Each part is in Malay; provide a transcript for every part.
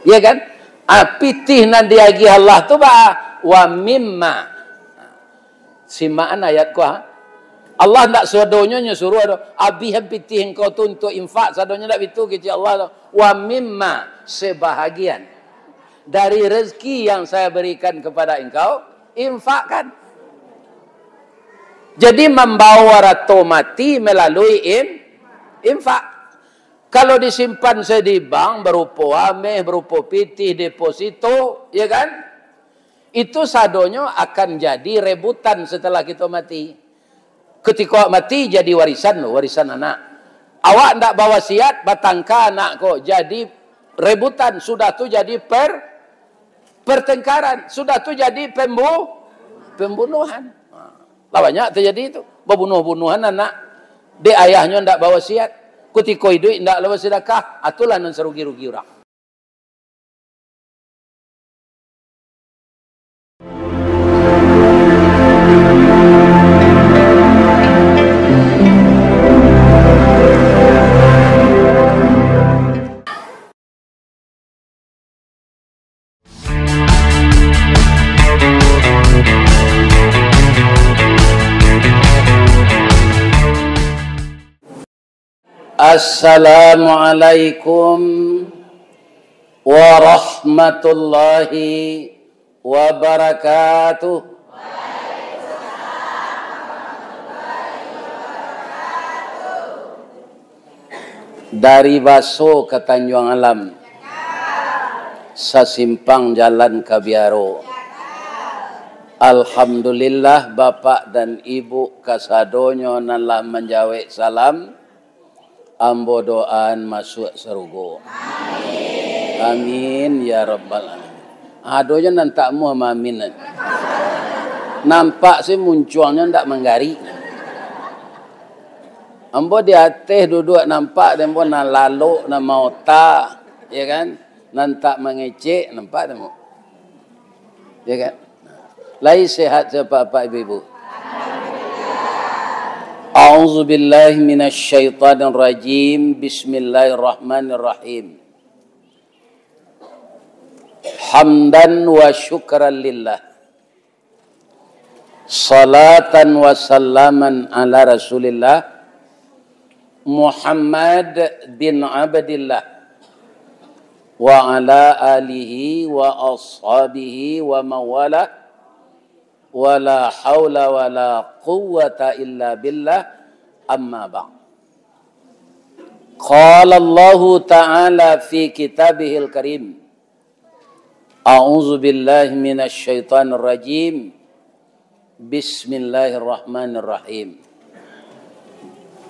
Ya kan? Pitih nan diagi Allah tu ba wa mimma. Simaan ayat ku ha. Allah tak sadonyo nyuruh ada abihan pitih engkau tu untuk infak sadonyo tak itu kecil Allah tu. Wa mimma sebahagian dari rezeki yang saya berikan kepada engkau infakkan. Jadi membawa ratu mati melalui infak. Kalau disimpan saya di bank berupa ameh, berupa pitih, deposito, ya kan? Itu sadonyo akan jadi rebutan setelah kita mati. Ketika mati jadi warisan anak. Awak ndak bawa wasiat, batangka anak kok jadi rebutan, sudah tu jadi pertengkaran, sudah tu jadi pembunuhan. Banyak terjadi itu, berbunuh-bunuhan anak. De ayahnya ndak bawa wasiat, ketika hidup ndak bawa sedekah, atulah nan serugi-rugi orang. Assalamualaikum warahmatullahi wabarakatuh. Dari Baso ke Tanjung Alam, sasimpang jalan ke Biaro. Alhamdulillah bapak dan ibu kasadonyo nalah menjawab salam. Ambo doaan masuk surga. Amin ya rabbal alamin. Adonya nantak mu amin. Nampak sih munculnya ndak menggari. Ambo di atas duduk nampak dan pun nan lalu nan mauta, ya kan? Nantak mengecek nampak demo. Ya kan? Lai sehat siapa Pak Ibu? A'udzu billahi minasy syaithanir rajim. Bismillahirrahmanirrahim. Hamdan wa syukran lillah. Salatan wa salaman ala Rasulillah Muhammad bin Abdillah wa ala alihi wa ashabihi wa mawala. Wala haula wala quwwata illa billah, amma ba'd. Qala Allah Ta'ala fi kitabihil karim. A'udzu billahi minasy syaithanir rajim. Bismillahirrahmanirrahim.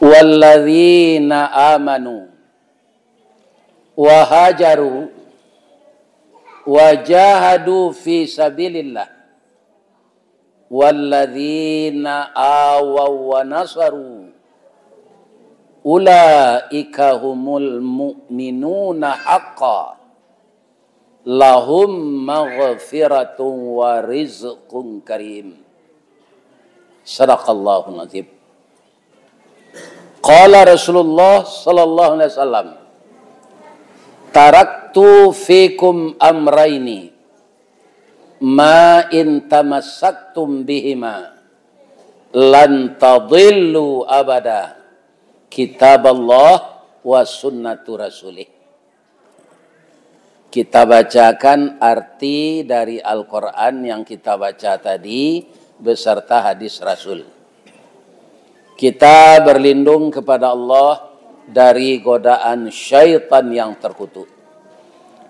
Walladzina amanu wa hajaru wa jahadu fi sabilillah walladzina awaw wa nasaru ulaika humul mu'minuna haqqan lahum maghfiratun wa rizqun karim. Sadaqallahul azim. Qala Rasulullah sallallahu alaihi wasallam, taraktu fikum amraini ma in tamassaktum bihima lan tadillu abada, kitab Allah wa sunnatu rasulih. Kita bacakan arti dari Al-Quran yang kita baca tadi beserta hadis Rasul. Kita berlindung kepada Allah dari godaan syaitan yang terkutuk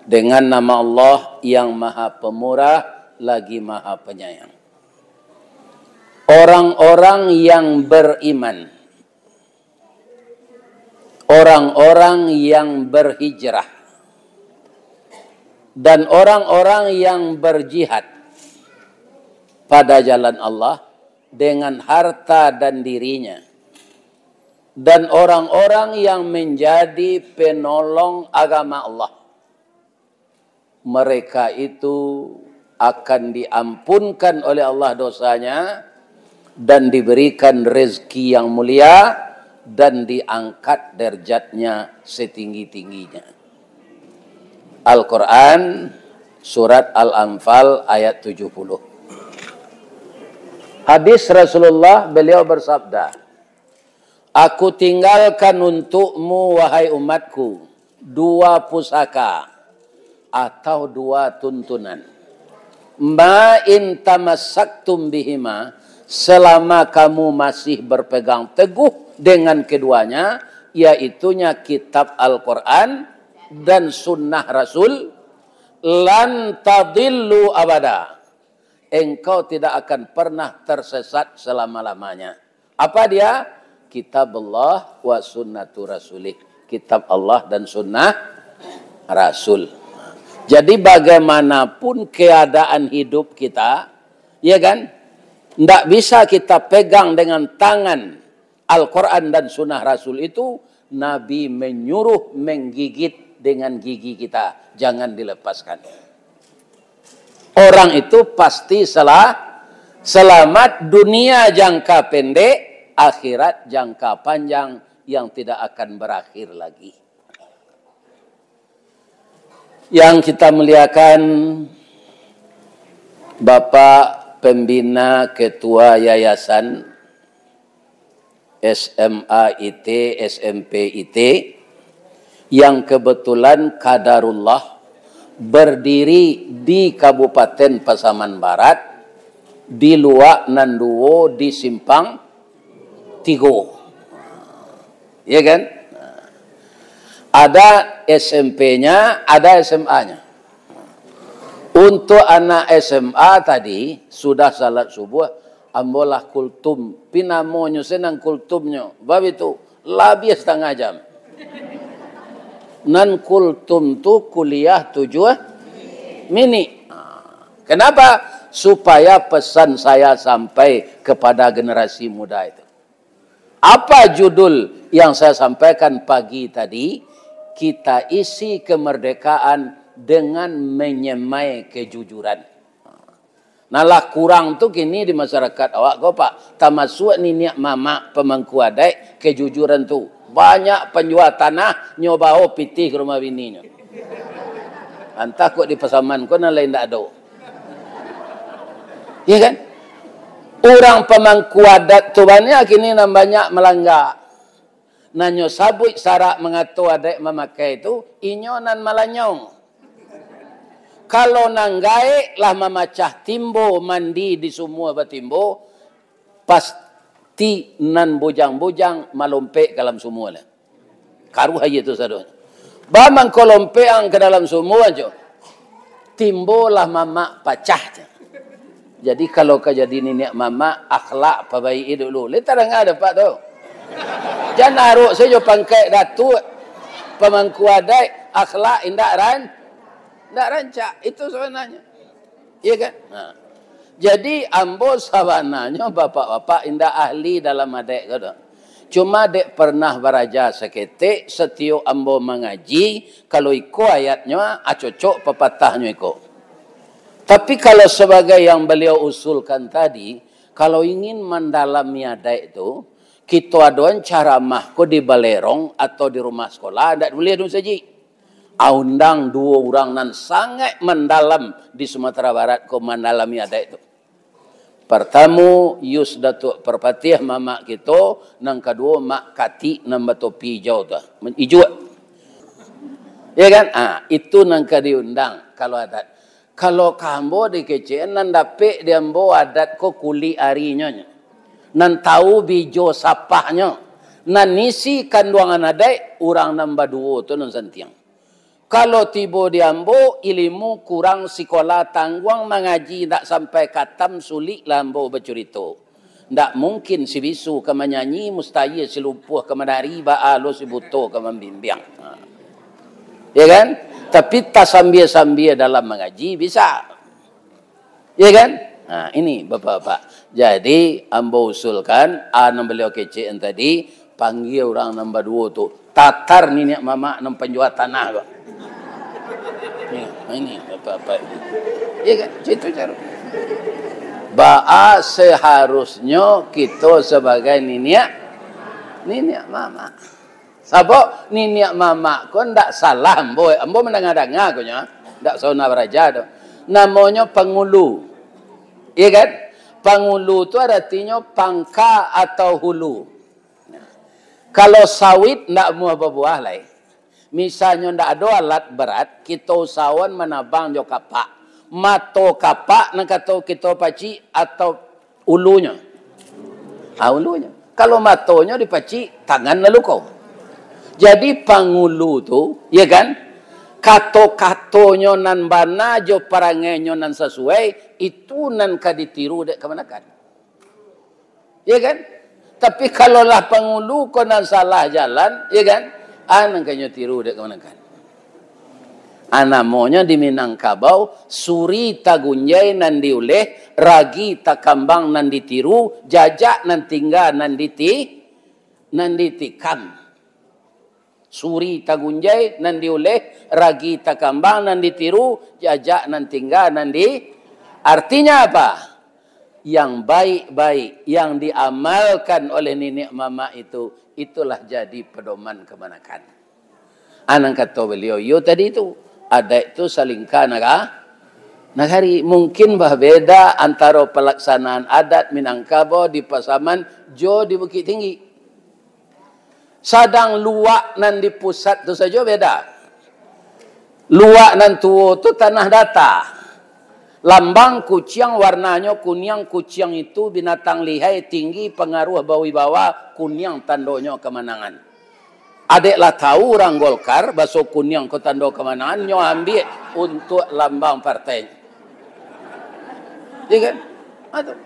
dengan nama Allah yang Maha Pemurah lagi Maha Penyayang. Orang-orang yang beriman, orang-orang yang berhijrah, dan orang-orang yang berjihad pada jalan Allah dengan harta dan dirinya, dan orang-orang yang menjadi penolong agama Allah, mereka itu akan diampunkan oleh Allah dosanya dan diberikan rezeki yang mulia dan diangkat derajatnya setinggi-tingginya. Al-Quran surat Al-Anfal ayat 70. Hadis Rasulullah, beliau bersabda, aku tinggalkan untukmu wahai umatku dua pusaka atau dua tuntunan. Ma in tamassaktum bihima, selama kamu masih berpegang teguh dengan keduanya, yaitunya kitab Al-Quran dan sunnah Rasul, lan tadillu abada, engkau tidak akan pernah tersesat selama-lamanya. Apa dia? Kitab Allah wa sunnatu rasulih, kitab Allah dan sunnah Rasul. Jadi bagaimanapun keadaan hidup kita, ya kan, tidak bisa kita pegang dengan tangan Al-Quran dan sunnah Rasul itu. Nabi menyuruh menggigit dengan gigi kita, jangan dilepaskan. Orang itu pasti selamat dunia jangka pendek, akhirat jangka panjang yang tidak akan berakhir lagi. Yang kita muliakan Bapak Pembina Ketua Yayasan SMA-IT, SMP-IT, yang kebetulan qadarullah berdiri di Kabupaten Pasaman Barat, di Luak Nanduo, di Simpang Tigo. Ya kan? Ada SMP-nya, ada SMA-nya. Untuk anak SMA tadi, sudah salat subuh, ambolah kultum, pinamonyo senang kultumnyo. Bab itu, lebih setengah jam. Nan kultum tu kuliah 7 mini. Kenapa? Supaya pesan saya sampai kepada generasi muda itu. Apa judul yang saya sampaikan pagi tadi? Kita isi kemerdekaan dengan menyemai kejujuran. Nalah kurang tu kini di masyarakat awak kau pak. Tamasuk ni niat mama pemangku adai kejujuran tu. Banyak penjual tanah nyoba pitih ke rumah bininya. Entah kok di Pasaman kau lain tak ada. Ya kan? Orang pemangku adat tu banyak kini banyak melanggar. Nanyo sabut syarat mengatur adat memakai itu inyonan malanyong. Kalau nanggai lah memacah timbo mandi di semua batimbo, pasti nan bujang-bujang malompe ke dalam semua lah. Karu aja itu sadonya. Bamang kolompeang ke dalam semua aja. Timbo lah mama pacah. Jadi kalau kejadian ini mama akhlak pabai dulu. Letak ada pak tu. Jangan naruh saya pangkai datuk pemangku adat akhlak indak rancak itu sebenarnya. Iya kan? Nah. Jadi ambo sabananya bapak-bapak indak ahli dalam adat gitu. Cuma dek pernah beraja seketik setiap ambo mengaji kalau iko ayatnya acocok pepatahnya iko. Tapi kalau sebagai yang beliau usulkan tadi, kalau ingin mendalami adat itu, kita aduan cara mahko di balerong atau di rumah sekolah, tidak boleh dong saja. Undang dua orang nan sangat mendalam di Sumatera Barat ko mendalami adat itu. Pertama, Yus Datuk Perpatiah mama kita, nang kedua mak kati nang batopi hijau tu. Hijau. Ya kan? Itu nang diundang kalau adat. Kalau kambo di kecil nan dapet dia ambo adat ko kuli arinya. Nan tahu bijo sapahnya. Nan nisi kanduangan adat orang nambah dua tu nan santiang. Kalau tiba di ambo ilmu kurang sekolah tangguang mengaji tak sampai katam sulit lambo bercerita. Tak mungkin si bisu ke menyanyi mustahil si lupuh ke menari baalo si buto ke membimbing. Ya kan? Tapi tak sambil-sambil dalam mengaji bisa. Ya kan? Nah, ini bapak-bapak. Jadi ambo usulkan anak beliau kecil yang tadi panggil orang nombor dua tu tatar ni mama nam penjual tanah kok. Ya, ini bapak-bapak. Ya kan? Itu cara. Ba'a seharusnya kita sebagai niniak mama. Sabok niniak mama ko ndak salah ambo mendengar-dengar ko nya. Ndak sauna beraja tu. Namanya pangulu. Iya kan? Pangulu tu artinya pangka atau hulu. Kalau sawit ndak mau berbuah lai. Misalnya ndak ada alat berat, kita usahawan menabang jo kapak. Mato kapak nak kata kita paci atau ulunya. Ulunya. Kalau matonya dipaci, tangan lalu kau. Jadi pangulu tu, ya kan? Kato-katonyo nan bana jo parangenyo nan sesuai, itu nan kaditiru dek kemanakan. Ya kan? Tapi kalau lah pangulu ko nan salah jalan, ya kan? Anang kanyo tiru dek kemanakan. Anamonya di Minangkabau, suri tagunjay nan diuleh, ragi takambang nan ditiru, jajak nan tinggal nan ditikam. Suri tagunjay nan diuleh, ragi takambang nan ditiru, jajak nan tinggal nan di. Artinya apa? Yang baik-baik, yang diamalkan oleh nenek mama itu, itulah jadi pedoman kemanakan. Anang kata beliau, yo tadi itu. Ada itu salingka nagari. Mungkin berbeda antara pelaksanaan adat Minangkabau di Pasaman jo di Bukit Tinggi. Sadang luak nan di pusat tu saja beda. Luak nan tuo tu tanah data. Lambang kucing warnanya kuning, kucing itu binatang lihai tinggi pengaruh bawi-bawa kuning tandonya kemenangan. Adeklah tahu orang Golkar, baso kuning ko tanda kemenangan, nyo ambil untuk lambang partai. Ya kan? Atau.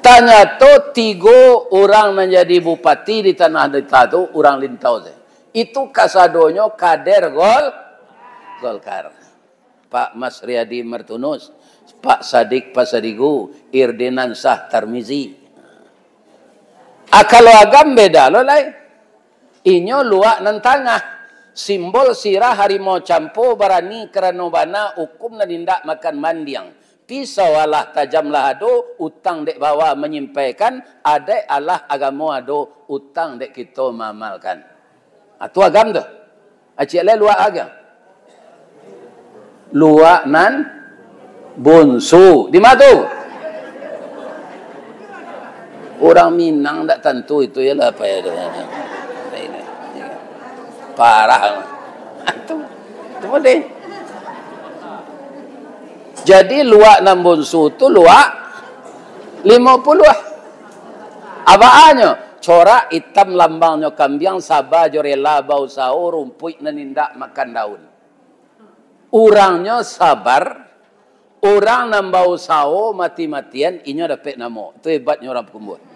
Tanya tu 3 orang menjadi bupati di tanah data tu, orang lintau saya. Itu kasadonyo kader Golkar. Pak Mas Riyadi Martunus, Pak Sadik Pasadigu, Irdinan Sah Tarmizi. Kalau agam beda lo lai. Inyo luak nan tangah. Simbol sirah harimau campo barani kerana bana hukum na dindak makan mandiang. Pisau Allah tajamlah ado, utang dek bawa menyampaikan, adek Allah agama ado, utang dek kita mamalkan. Itu agam tu. Acik lai luak agam. Luak nan bonsu. Di mana tu? Orang Minang tak tentu itu ialah apa ya. Parah. Itu boleh. Jadi luak nambunsu tu luak 50. Abaannya corak hitam lambangnya kambing sabah jorela bau sao rumput nanindak makan daun. Orangnya sabar. Orang nambau sao mati-matian inya dapat namo. Itu hebatnya orang Pekumbuh.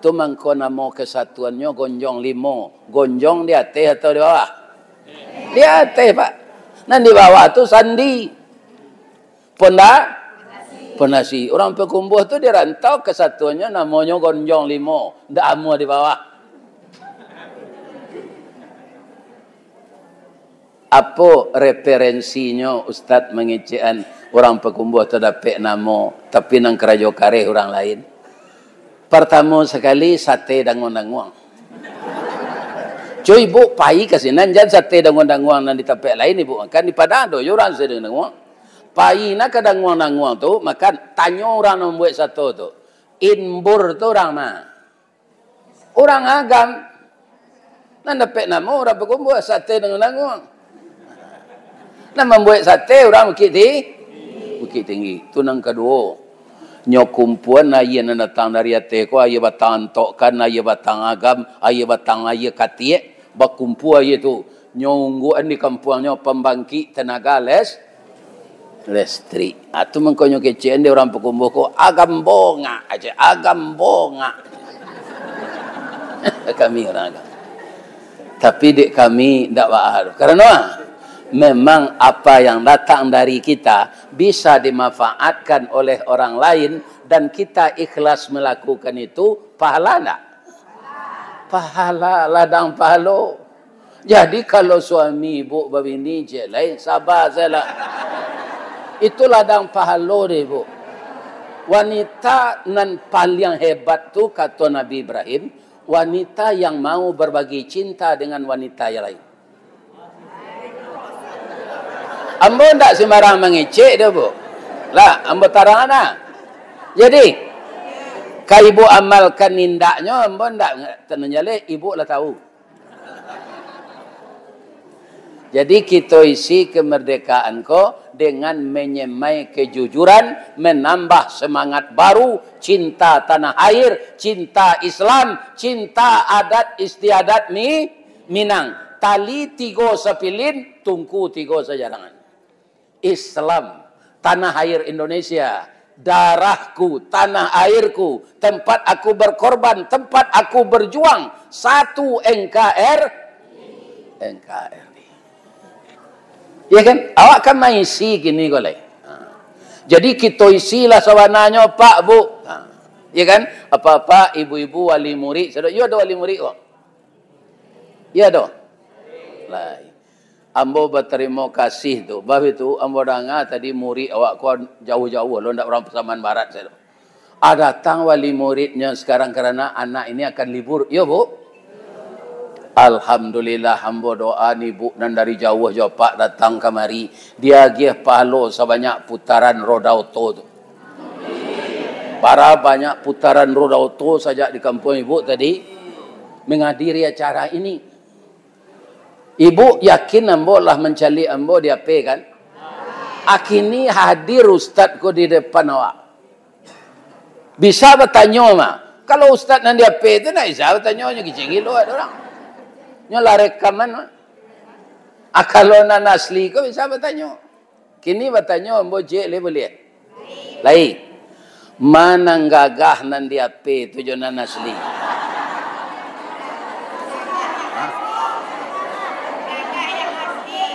Tu mangko namo kesatuannya gonjong 5. Gonjong di atas atau di bawah? Di atas, Pak. Nan di bawah tu sandi. Pondasi. Orang Pekumbuh tu dirantau kesatuannya namanya gonjong 5. Ndak amo di bawah. Apa referensinya Ustaz mengecekan orang Pekumbuh terdapat namo tapi nang kerajo kareh orang lain? Pertama sekali sate danguang-danguang. Cuy ibu pai kasinan jan sate danguang-danguang nan di tempat lain ibu makan di Padang do yo orang sedang danguang. Pai nak danguang-danguang tu makan tanya orang yang buat satu tu. Inbur tu orang mana? Orang agam. Nan dapat nama orang Pekumbuh sate danguang-danguang. Nan membuat sate orang Bukit Tinggi. Tu nang kedua. Nyokumpuan ayah na datang dari ate ko ayah batang tokkan ayah batang agam ayah batang ayah katie bakumpu ayah tu nyongguan di kampungnya pembangkit tenaga listrik. Atu mengkonyo kecen dia orang Pekumbuh ko agam bonga aja agam bonga. Kami orang agam. Tapi dek kami ndak bahar. Karena memang apa yang datang dari kita bisa dimanfaatkan oleh orang lain dan kita ikhlas melakukan itu, pahala enggak? Pahala, ladang pahalo. Jadi kalau suami ibu babini je lain sabar salah. Itu ladang pahalo deh bu. Wanita nan paling hebat tu kata Nabi Ibrahim, wanita yang mau berbagi cinta dengan wanita yang lain. Ambo ndak sembarang mengecek dah, Bu. Lah, ambo tarang ana. Jadi, kalau ibu amalkan nindaknya, ambo ndak tenunjale ibu lah tahu. Jadi kita isi kemerdekaan ko dengan menyemai kejujuran, menambah semangat baru, cinta tanah air, cinta Islam, cinta adat istiadat Minang. Tali tiga sepilin, tungku tiga sejarangan. Islam, tanah air Indonesia, darahku, tanah airku, tempat aku berkorban, tempat aku berjuang, satu NKRI. Ya kan? Awak kan maisi gini golek. Jadi kita isilah sawananya Pak Bu. Ya kan? Apa-apa ibu-ibu wali murid. Ya ada wali murid kok. Ya ada. Lah. Ambo berterima kasih tu. Bab itu ambo dengar tadi murid awak kau jauh-jauh lo ndak orang Pasaman Barat saya. Datang wali muridnya sekarang karena anak ini akan libur. Ya Bu. Alhamdulillah hamba doa ni Bu dan dari jauh Pak datang kemari. Dia gih palo sebanyak putaran roda auto tu. Para banyak putaran roda auto saja di kampung Ibu tadi menghadiri acara ini. Ibu yakin ambo lah mencari ambo di AP kan? Akini hadir ustaz ko di depan awak. Bisa bertanya mah. Kalau ustaz nan di AP itu nak bisa bertanya nya gilo ada orang. Nyolah rekaman mah. Kalau nan asli ko bisa bertanya. Kini bertanya ambo je le boleh. Lai. Mana gagah nan di AP itu jo nan asli.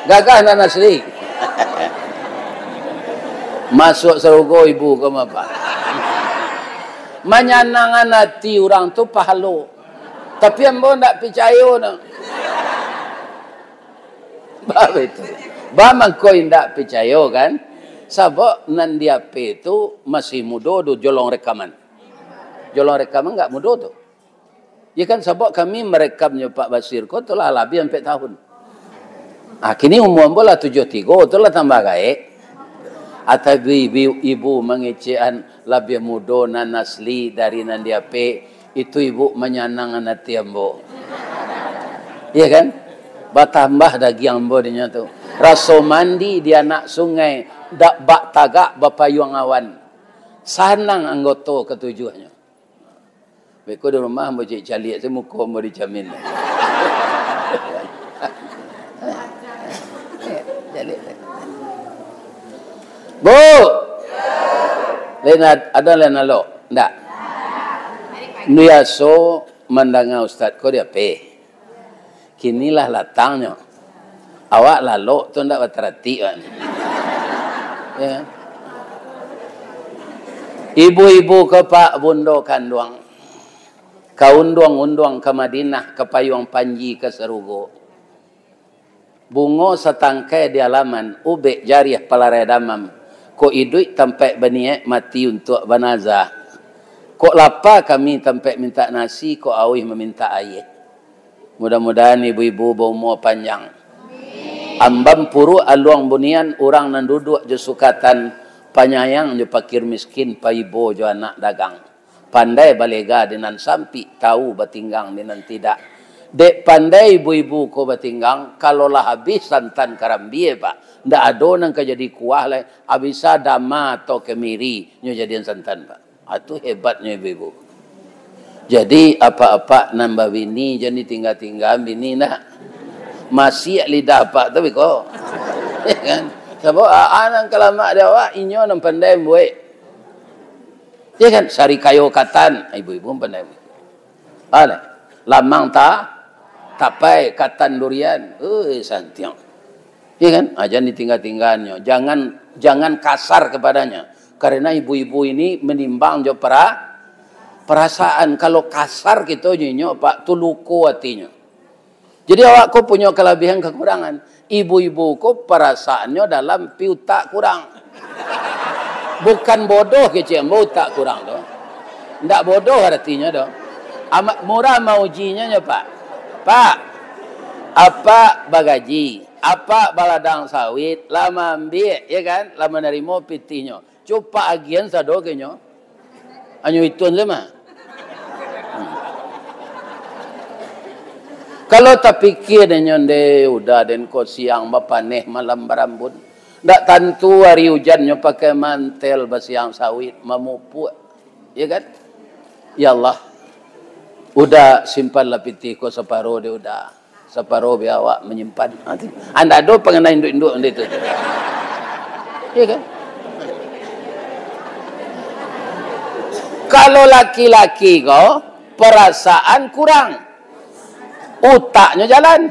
Gagah nan asli. Masuk serugo ibu ke apa? Menyenangkan hati orang tu pahalo. Tapi ambo ndak percaya nak. Bah itu. Bah mangko ndak percaya kan? Sebab nan dia itu masih muda do jolong rekaman. Jolong rekaman enggak muda tu. Ya kan sebab kami merekamnya Pak Basir ko telah lebih 4 tahun. Kini umur bola 73 itulah tambah gaek. Atau ibu mengecehan lebih muda nan asli dari nan dia itu ibu menyenangkan hati ambo. Iya kan? Bertambah daging ambo dinya tu. Rasa mandi di anak sungai dak bak tagak bapayuang awan. Sanang anggota ketujuhnya. Beko di rumah ambo cek caliak saya muka ambo dijamin. Bu. Ada lain lo? Ndak. Biasa mendengar ustaz ko dia Kinilah latangnya. Awak lalu tu ndak berterati kan. Ya. Ibu-ibu ke Pak Bundo Kanduang. Ka unduang ke Madinah, ke Payung Panji ke Serugo. Bungo setangkai di halaman, ubek jariah palarai damam. Ko idui tempat beniak mati untuk banazah. Kok lapar kami tempat minta nasi, kok awih meminta air. Mudah-mudahan ibu-ibu berumur panjang. Ambam puru aluang bunian, orang nan duduk je sukatan panyayang je pakir miskin, paibo je anak dagang. Pandai balega dengan sampi, tahu batinggang dengan tidak. Dek pandai ibu-ibu ko batinggang, kalau lah habis santan karambie Pak. Ndak ada nang kejadi kuah lah, habisa dama atau kemiri, nyo jadian santan Pak. Itu hebatnya ibu-ibu. Jadi apa-apa nambah bini, jadi tinggal-tinggal bini nak. Masih lidah Pak tapi kok. Ya kan? Sebab anak kelamak dia awak, inyo nang pandai buat. Ya kan? Sari kayu katan, ibu-ibu pandai buat. Lamang tapai katan durian. Santiang. Ya kan? Jangan ditinggal-tinggalnya. Jangan kasar kepadanya. Karena ibu-ibu ini menimbang jo perasaan. Kalau kasar gitu nyo Pak tu luku hatinya. Jadi awak ko punya kelebihan kekurangan. Ibu-ibu ko perasaannya dalam piutak kurang. Bukan bodoh kecil, utak kurang doh. Ndak bodoh artinya doh. Amat murah mau ujinya ya Pak. Pak, apa bagaji? Apa baladang sawit? Lama ambil, ya kan? Lama nerimo pitihnya. Coba agian sadogenyo. Anyo itu sama. Kalau tak pikir nyonde udah den ko siang bapaneh malam berambut. Ndak tentu hari hujannya pakai mantel basiang sawit memupu. Ya kan? Ya Allah. Udah simpanlah pitiko separuh dia udah. Separuh biar awak menyimpan. Anda ada pengenai induk-induk itu. Ya kan? Kalau laki-laki kau perasaan kurang. Utaknya jalan.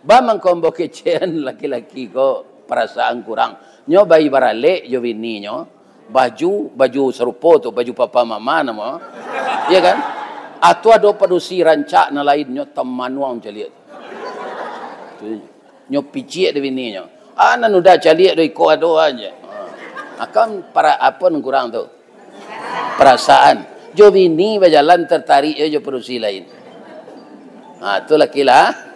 Bamang kombo kecian laki-laki kau perasaan kurang. Nyo bayi barale yo bini nyo. Baju serupa tu, baju papa mama nama. Ya kan? Atau ada padusi rancak na lainnya temanuang caliat. Nyo picik de bini nyo. Anan udah caliat do iko ado aja. Akan para apa yang kurang tu? Perasaan. Jo bini berjalan tertarik jo padusi lain. Tu laki-laki.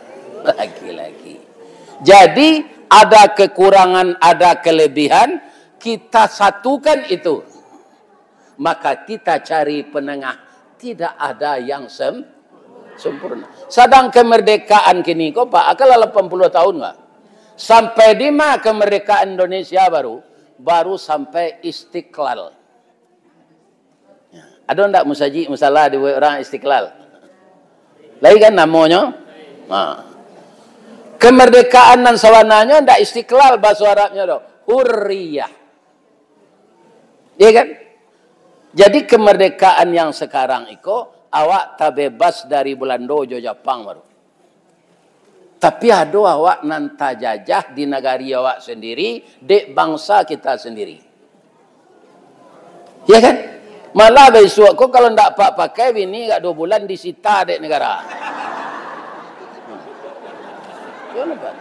Jadi ada kekurangan, ada kelebihan. Kita satukan itu. Maka kita cari penengah. Tidak ada yang sempurna. Sedang kemerdekaan kini kok Pak, akal 80 tahun enggak? Sampai di mana kemerdekaan Indonesia baru sampai Istiqlal. Ada enggak musalah di orang Istiqlal? Lagi kan namanya? Kemerdekaan dan sawananya enggak Istiqlal bahasa Arabnya doh. Hurriyah. Ya kan? Jadi kemerdekaan yang sekarang itu awak tak bebas dari Belanda jo Jepang baru. Tapi ada awak nanta jajah di negari awak sendiri, dek bangsa kita sendiri. Ya kan? Malah besok kok kalau ndak pakai bini enggak 2 bulan disita dek negara. Ya Pak.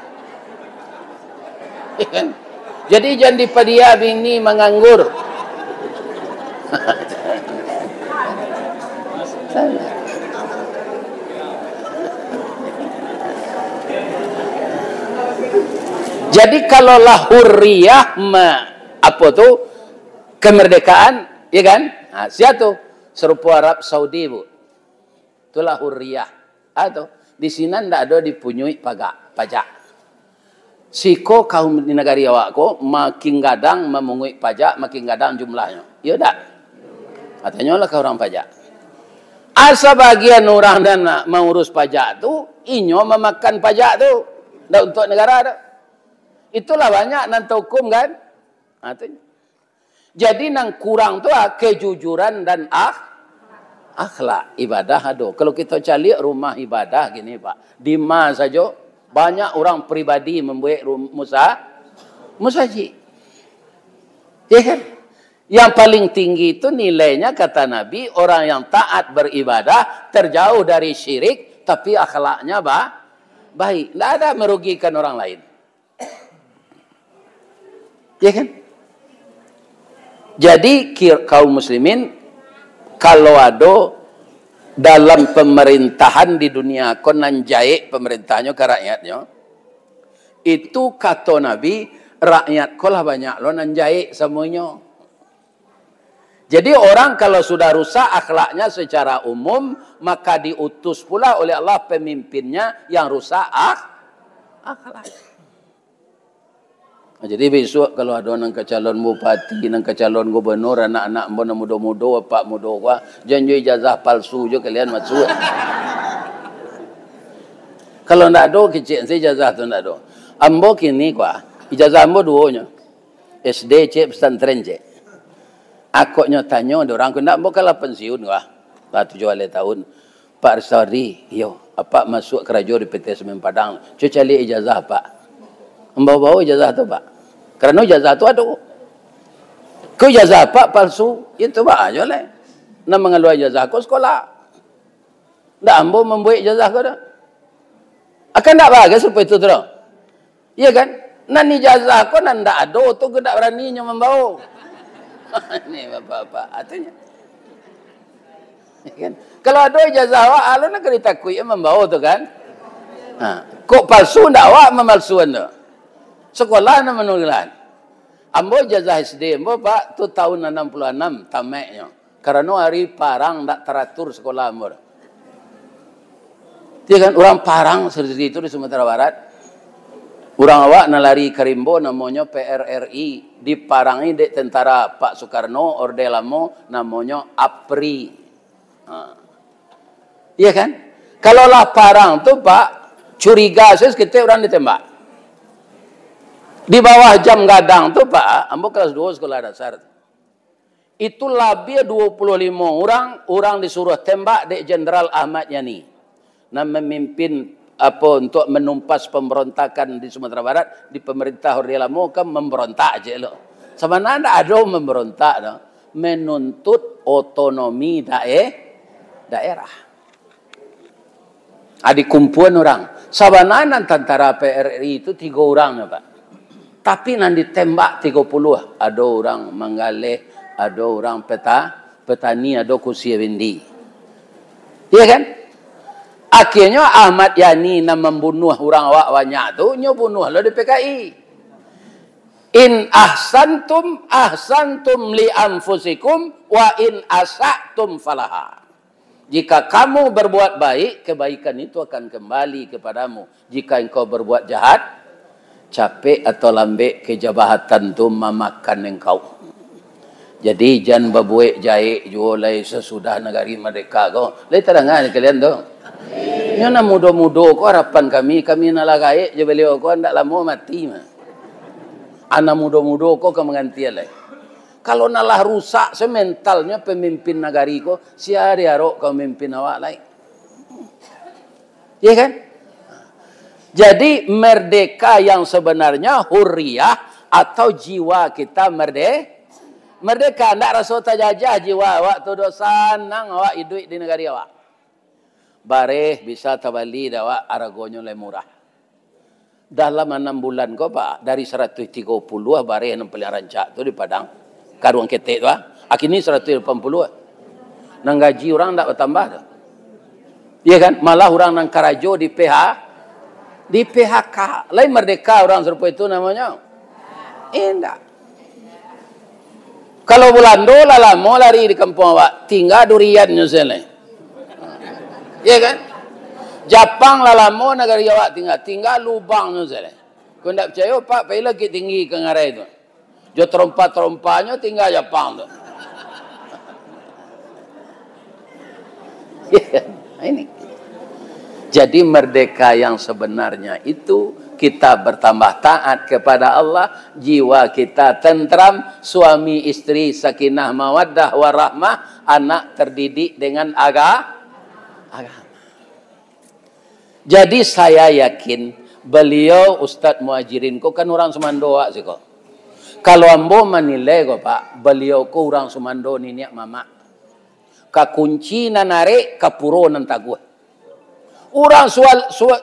Ya kan? Jadi jangan dipadia bini menganggur. Jadi kalau hurriyah apa tuh kemerdekaan, ya kan? Siapa serupa Arab Saudi bu, itulah hurriyah. Atau di sini ndak ada dipunyai pajak. Siko kaum di negara awakku makin gadang memungut pajak, makin gadang jumlahnya. Ya tak? Katanya lah orang pajak. Asa bagian orang dan mengurus pajak tu, inyo memakan pajak tu, ndak untuk negara tu. Itulah banyak nanti hukum kan? Jadi nang kurang tu kejujuran dan akhlak ibadah ada. Kalau kita cari rumah ibadah gini Pak, di mana saja banyak orang pribadi membuat musajid. Ya kan? Yang paling tinggi itu nilainya kata Nabi, orang yang taat beribadah terjauh dari syirik tapi akhlaknya baik. Tidak ada merugikan orang lain. Ya kan? Jadi kaum muslimin kalau ada dalam pemerintahan di dunia konan jahit pemerintahnya ke rakyatnya, itu kata Nabi, rakyat kolah banyak lo nan jahit semuanya. Jadi orang kalau sudah rusak akhlaknya secara umum, maka diutus pula oleh Allah pemimpinnya yang rusak akhlak. Jadi besok kalau ada nang calon bupati, nang calon gubernur, anak-anak mbona muda-muda, pak muda, janji ijazah palsu je kalian masuk. Kalau ndak ada kecil saya ijazah tu ndak ada. Ambo kini ijazah ambo duonya. SD cek pesantren cek. Akoknya tanya ada orang kena ambo kalah pensiun lah 7 tahun. Pak Rsari, yo, apa masuk kerja di PT Semen Padang. Cuci cari ijazah Pak. Membawa ijazah tu Pak. Karena ijazah tu ada. Kau ijazah Pak palsu, itu Pak aja lah. Nak mengeluar ijazah kau sekolah. Ndak ambo membuat ijazah kau dah. Akan tak bagus supaya itu terus. Iya kan? Nan ijazah kau nan ndak ada, tu kau tak beraninya membawa. Ini bapak-bapak artinya. Kan? Kalau ada ijazah awak, alun nak ditakui membawa tu kan. Kok palsu ndak awak memalsuan tu. Sekolah na menulan. Ambo ijazah SD, ambo Pak tu tahun 66 tamaknya. Karena hari parang ndak teratur sekolah ambo. Dia kan orang parang seperti itu di Sumatera Barat. Orang awak nalari Karimbo namanya PRRI, diparangi dek tentara Pak Soekarno Orde Lamo namanya APRI. Iya kan? Kalau lah parang tu Pak curiga kita orang ditembak. Di bawah jam gadang tu Pak, ambo kelas 2 sekolah dasar. Itu lebih 25 orang disuruh tembak dek Jenderal Ahmad Yani. Nah memimpin untuk menumpas pemberontakan di Sumatera Barat di pemerintah Orde Lamo kan memberontak aja lo. Sebenarnya ada memberontak no, menuntut otonomi daerah. Ada kumpulan orang. Sebenarnya tentara PRRI itu 3 orang ya Pak. Tapi nanti tembak 30. Ada orang Manggale, ada orang petani, ada Kusia Wendi. Iya kan? Akhirnya Ahmad Yani nak membunuh orang awak banyak tu, nyo bunuh lo di PKI. In ahsantum li anfusikum wa in asatum falaha. Jika kamu berbuat baik, kebaikan itu akan kembali kepadamu. Jika engkau berbuat jahat, capek atau lambek kejabatan tu memakan engkau. Jadi jangan berbuat jahit jualai sesudah negari merdeka kau. Lai terangan kalian tu. Nya na mudo-mudo ko harapan kami nalagai je beliau ko ndak lama mati mah. Ana mudo-mudo ko ke menggantian lai. Kalau nalah rusak sementalnya pemimpin negari ko, sia diarok kau memimpin awak lai. Iya kan? Jadi merdeka yang sebenarnya hurriyah atau jiwa kita merdeka ndak rasa terjajah jiwa awak tu do sanang awak hidup di negari awak. Bareh bisa tabali dawa aragonyo le murah. Dalam 6 bulan ko Pak dari 130 bareh nang peliharancak tu di Padang. Karuang ketek tu akini 180. Nang gaji orang ndak bertambah tu. Iya kan? Malah orang nang Karajo di PHK. Lain merdeka orang serupa itu namanya. Indah. Kalau bulan dola lah mau lari di kampung awak, tinggal durian nyuselnya. Ya kan? Japang lah lama negara awak tinggal lubangnya saja. Kau tak percaya Pak, pergi lagi tinggi ke ngarai itu. Jo terompa-terompanya tinggal Japang tu. Ya, ini. Jadi merdeka yang sebenarnya itu kita bertambah taat kepada Allah, jiwa kita tentram, suami istri sakinah mawaddah warahmah, anak terdidik dengan agama. Jadi saya yakin beliau Ustadz Muhajirin ko kan orang Sumandoa sih kok. Kalau ambo menilai kok Pak, beliau ko orang Sumando ni niak mama. Ka kunci nanare kapuro nantagu. Orang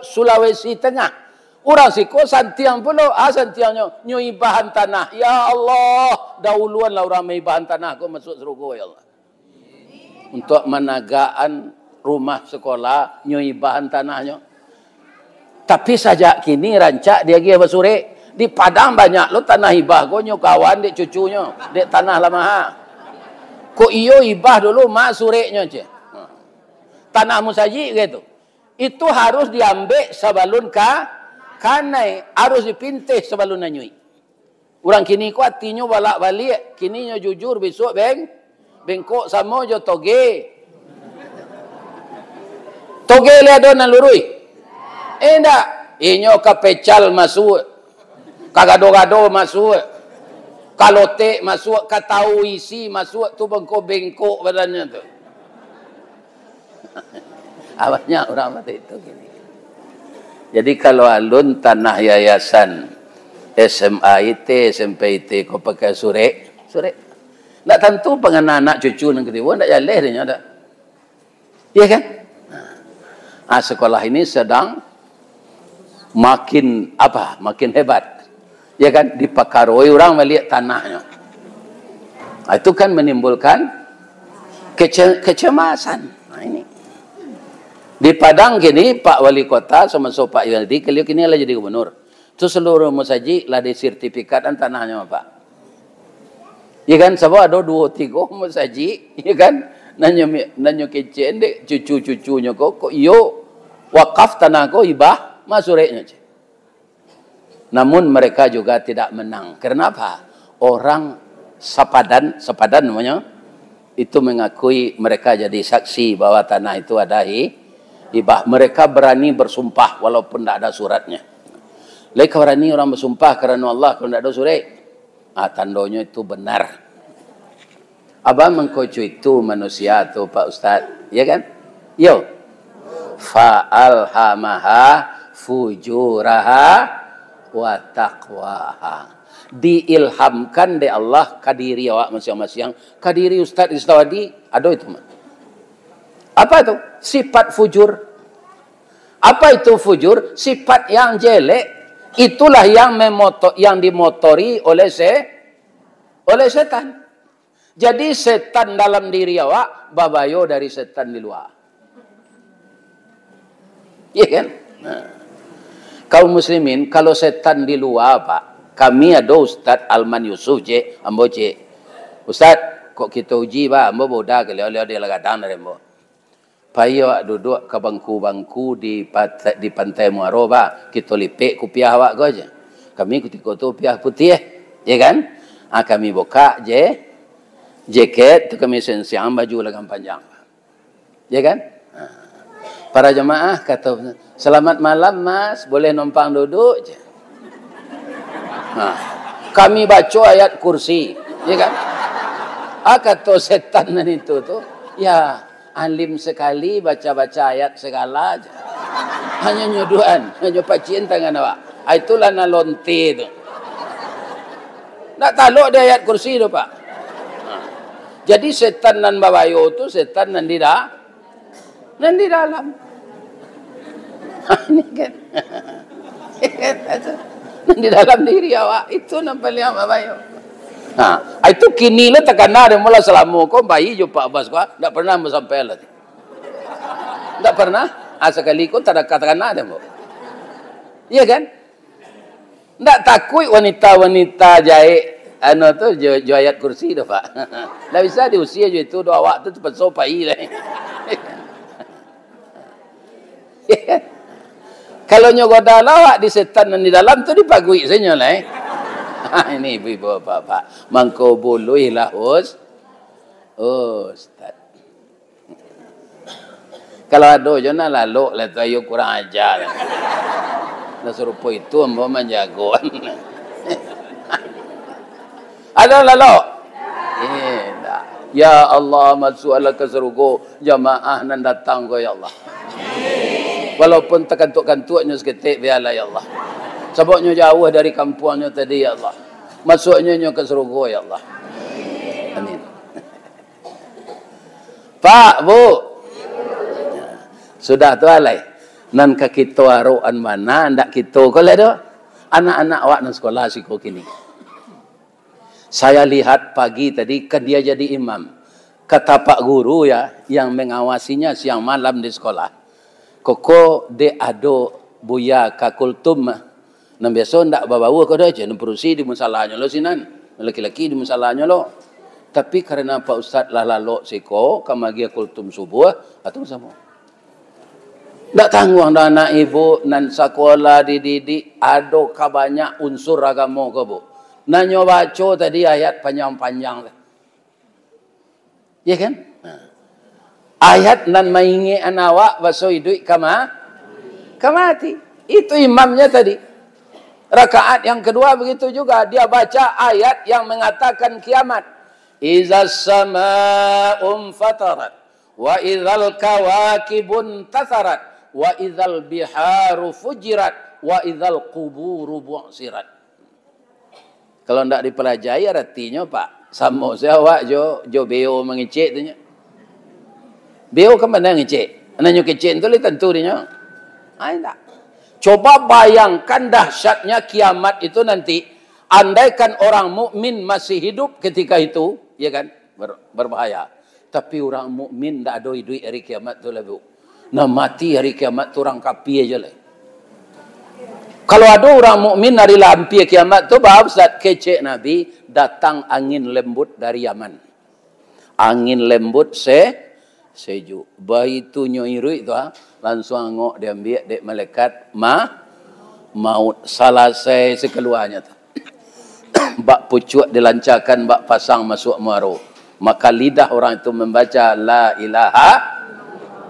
Sulawesi Tengah. Orang siko santiang pula, santiangnya nyoi bahan tanah. Ya Allah, dahuluanlah orang mai bahan tanah ko masuk surga ya Allah. Untuk menagaan rumah sekolah nyoi bahan tanahnya. Tapi sajak kini rancak dia pergi bersore di Padang banyak lo tanah hibah ko nyo kawan dek cucunya dek tanah lama ha. Ko iyo hibah dulu mak sureknya je. Tanah musaji gitu. Itu harus diambil sebelum kanai, harus dipintih sebelum nyui. Orang kini ko hatinya balak-balik, kini nyo jujur besok bengkok sama jo toge. Toge le do nan lurui. Endak, inyo kapecal masuk. Kagado-gado masuk. Kalote masuk, katau isi masuk tu bengkok badannya tu. Awalnya orang mati itu gini. Jadi kalau alun tanah yayasan SMA IT, SMP IT kau pakai surek. Tak tentu pengen anak cucu nang kedua tak jaleh dia ada. Iya kan? Sekolah ini sedang makin hebat. Ya kan? Dipakaroi orang melihat tanahnya. Itu kan menimbulkan kecemasan. Nah, ini. Di Padang gini, Pak Wali Kota sama Pak Yadi, kalian kini lah jadi gubernur. Itu seluruh musaji lah di sertifikatan tanahnya, Pak. Ya kan, sebab ada 2-3 musaji, ya kan? Nanyo kecen dek cucu-cucunya kok yo wakaf tanah kok ibah masureknya. Namun mereka juga tidak menang. Kenapa? Orang sepadan namanya itu mengakui mereka jadi saksi bahwa tanah itu ada hibah. Mereka berani bersumpah walaupun tidak ada suratnya. Mereka berani orang bersumpah karena Allah kalau tidak ada surat. Tandanya itu benar. Abang mengkocu itu manusia tu Pak Ustaz, ya kan? Yo. Fa'alhamaha fujuraha wa taqwaha. Diilhamkan de Allah kadiri awak masing-masing. Kadiri Ustaz Istawadi, ada itu. Apa itu? Sifat fujur. Apa itu fujur? Sifat yang jelek. Itulah yang dimotori oleh setan. Jadi setan dalam diri awak, babayo dari setan di luar. Iya kan? Nah. Kaum muslimin, kalau setan di luar, Pak, kami ada Ustaz Alman Yusuf, ambo Ustaz, kok kita uji, Pak, ambo boda, kalau dia lagadang dari ambo. Payo duduk ke bangku-bangku di pantai Muaro, Pak, kita lipik kupiah awak kau aja. Kami ketika itu piah putih, ya kan? Kami buka jaket, tu kami sensiang baju lengan panjang. Ya kan? Para jemaah kata, selamat malam mas, boleh numpang duduk je. Kami baca ayat kursi, ya kan? Kata setan itu tu, ya alim sekali baca-baca ayat segala aja. Hanya nyuduhan, hanya pacien tangan awak. Itulah nalonti tu. Nak taluk dia ayat kursi tu Pak. Jadi setan nan babayo tu setan nan di dalam. Ini kan. Nan di dalam diri awak itu nampak lihat babayo. Itu kini lah terkena dia mula selama kau bayi jo Pak Abbas kau tak pernah sampai lah. Tak pernah. Sekali kau tak ada katakan dia mo. Iya kan? Tak takut wanita-wanita jahit tu jo ayat kursi tu Pak. Tak bisa di usia jo itu doa awak tu cepat sopai lah. Kalau nyogoda lawak di setan dan di dalam tu dipagui saja lah. Ini ibu bapak mangko boleh lah Ustaz. Kalau ada je nak lalu lah tu ayo kurang ajar. Dah serupa itu ambo menjagoan. Ada lalu? Tak. Ya Allah masuk ala ke surga jamaah nan datang ko ya Allah. Walaupun terkantuk-kantuknya seketik biarlah ya Allah. Sebabnya jauh dari kampungnya tadi ya Allah. Masuknya ke surga ya Allah. Amin. Pak, Bu. Sudah tu alai. Nan ka kita aroan mana ndak kita ko le do. Anak-anak awak nan sekolah siko kini. Saya lihat pagi tadi kan dia jadi imam. Kata Pak Guru ya yang mengawasinya siang malam di sekolah. Koko de ado buya kakultum. Nam biasa ndak bawa ko dah je perusi di musalahnya lo sinan. Laki-laki di musalahnya lo. Tapi karena Pak Ustaz lah lalu siko kamagia kultum subuh atau sama. Ndak tanggung dah anak ibu nan sekolah dididik ado ka banyak unsur agama ko Bu. Nanyo baca tadi ayat panjang-panjang. Ya kan? Ayat nan maingi anawak basoi duit kamati. Itu imamnya tadi. Rakaat yang kedua begitu juga. Dia baca ayat yang mengatakan kiamat. Izas sama'um fatarat. Wa izal kawakibun tasarat. Wa izal biharu fujirat. Wa izal kuburu bu'sirat. Kalau tidak dipelajari artinya Pak. Sama saya awak jo beo mengecek tu nya. Beo ke mana ngecek? Nanya kecek tu le tentu dia. Tak. Coba bayangkan dahsyatnya kiamat itu nanti. Andaikan orang mukmin masih hidup ketika itu, ya kan? Berbahaya. Tapi orang mukmin tak ada duit hari kiamat tu lah bu. Nak mati hari kiamat tu orang kapi aja lah. Kalau ada orang mukmin hari lampi kiamat tu, bahwa Ustaz kecek Nabi, datang angin lembut dari Yaman. Angin lembut sejuk. Bayi tu nyoirui tu langsung angok dia ambil dek malaikat maut selesai sekeluarnya tu. Bak pucuk dilancarkan, bak pasang masuk muaro. Maka lidah orang itu membaca la ilaha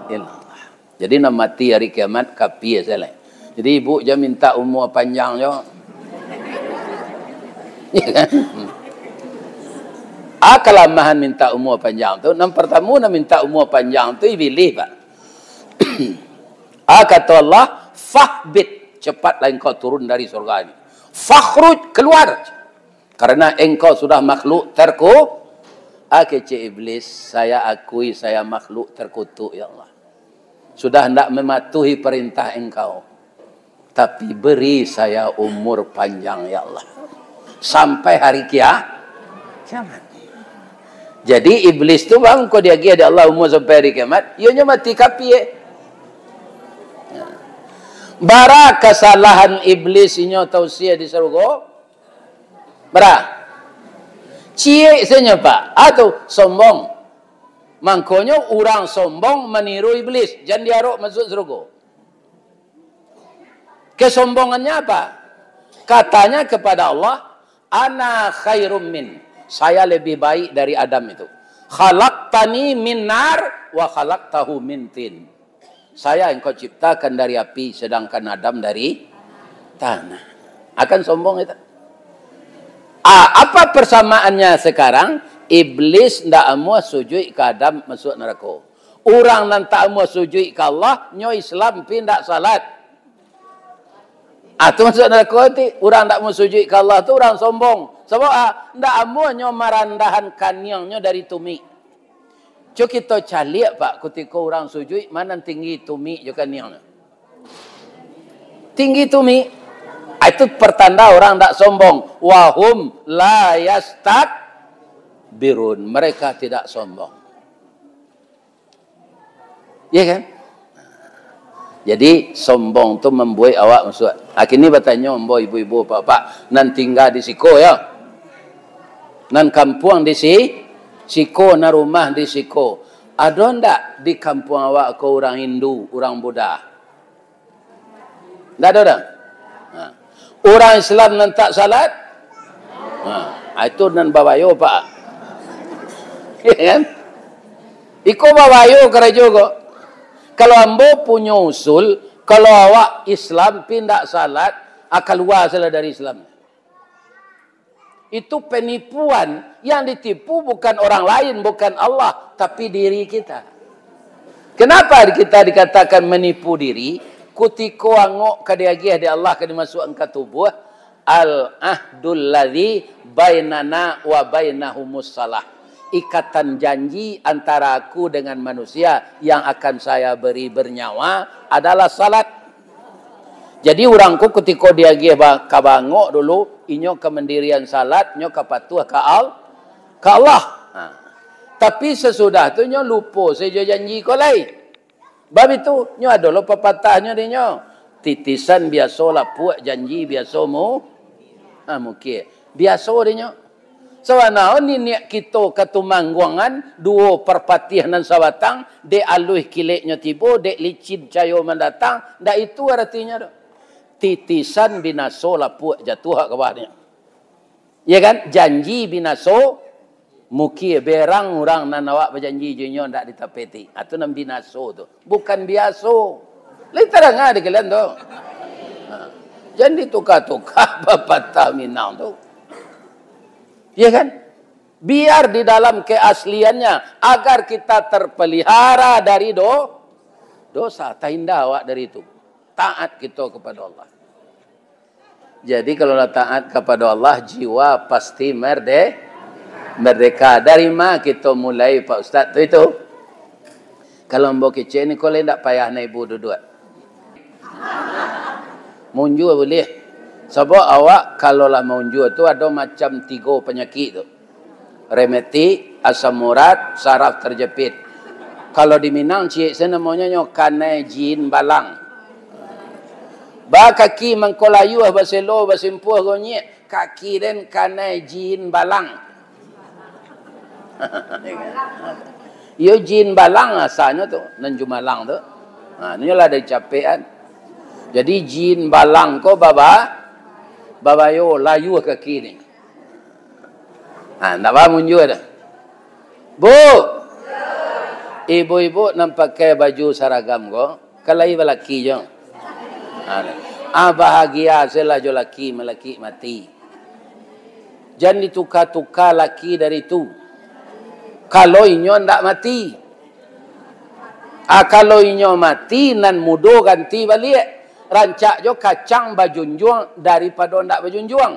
illallah. Jadi nak mati hari kiamat kapi salah. Jadi ibu jangan minta umur panjang je. Ya kan? Kelemahan minta umur panjang tu. Yang pertama nak minta umur panjang tu iblis pak. Kata Allah, fahbit, cepatlah engkau turun dari surga ini. Fakhruj, keluar. Karena engkau sudah makhluk kecik iblis, saya akui saya makhluk terkutuk ya Allah. Sudah hendak mematuhi perintah engkau. Tapi beri saya umur panjang ya Allah. Sampai hari kiamat. Jadi iblis tu bang, kau dia ada Allah umur sampai hari kiamat, ianya mati kapi Bara kesalahan iblis inyo tausia di surga. Bara. Cie senya pak, atau sombong. Mangkonyo orang sombong meniru iblis, jangan diarok masuk surga. Kesombongannya apa? Katanya kepada Allah, ana khairum min. Saya lebih baik dari Adam itu. Khalaqtani min nar wa khalaqtahu min tin. Saya engkau ciptakan dari api, sedangkan Adam dari tanah. Akan sombong itu. Apa persamaannya sekarang? Iblis tidak mau sujud ke Adam masuk neraka. Orang yang tak mau sujud ke Allah, nyo Islam pindah salat. Itu masuk neraka itu. Orang tak mau sujud ke Allah itu orang sombong. Sebab tidak mau nyo merandahan kanyangnya dari tumi. Cuk kita calik pak, ketika orang sujud, mana tinggi tumi juga kanyangnya. Tinggi tumi. Itu pertanda orang tak sombong. Wahum la yastakbirun. Mereka tidak sombong. Ya kan? Jadi sombong tu membuat awak masuk. Akhirnya bertanya membuat ibu-ibu bapak, nan tinggal di siko ya. Nan kampung di siko, na rumah di siko. Ada ndak di kampung awak kau orang Hindu, orang Buddha? Ndak ada dah. Orang Islam nan tak salat? Itu nan babayo pak. Ya kan? Iko babayo kerja kok. Kalau ambo punya usul, kalau awak Islam pindah salat, keluar salah dari Islam. Itu penipuan. Yang ditipu bukan orang lain, bukan Allah, tapi diri kita. Kenapa kita dikatakan menipu diri? Kutiko angok kadiagih di Allah kadi masuk angka tubuh. Al-ahdul ladzi bainana wa bainahumus salah. Ikatan janji antara aku dengan manusia yang akan saya beri bernyawa adalah salat. Jadi orangku ketika dia kabangok dulu, inyo kemendirian salat, inyo kapatuh ke Allah. Tapi sesudah tu inyo lupa seja janji ko lain. Bab itu inyo adalah pepatahnya dinyo. Titisan biasa lapuk janji biasa mungkin. Biasa dinyo. Sawana ni niat kita katumangguangan dua perpatihan sabatang de aluh kileknya tibo de licin cayo mendatang dak itu artinya dah. Titisan binaso lapuk jatuh ke bawahnya. Ya kan? Janji binaso muki berang orang nan awak berjanji junyo ndak ditapeti. Atu nam binaso tu. Bukan biaso. Lain terang ada kalian tu. Jangan ditukar-tukar pepatah Minang tu. Ya kan? Biar di dalam keasliannya agar kita terpelihara dari dosa. Tahinda awak dari itu. Taat kita kepada Allah. Jadi kalau taat kepada Allah, jiwa pasti merdeka. Dari mana kita mulai Pak Ustaz itu? Kalau mbok kecil ni kau tak payah naik ibu duduk. Munjua boleh. Sebab awak kalau lah munjua tu ada macam 3 penyakit tu. remeti, asam urat, saraf terjepit. Kalau di Minang cik saya namanya kanai jin balang. Ba kaki mangkolayu baselo basimpuh gonye kaki den kanai jin balang. Yo jin balang asalnya tu nan jumalang tu. Ha ni lah ada capean. Jadi jin balang ko baba yo layu kaki ni. Ha nak faham juga dah. Bu. Ibu-ibu nak pakai baju seragam ko, kalai lelaki je. Bahagia selah jo laki melaki mati. Jangan ditukar-tukar laki dari tu. Kalau inyo ndak mati. Kalau inyo mati nan mudo ganti balik. Rancak jo kacang bajunjuang daripada ndak bajunjuang.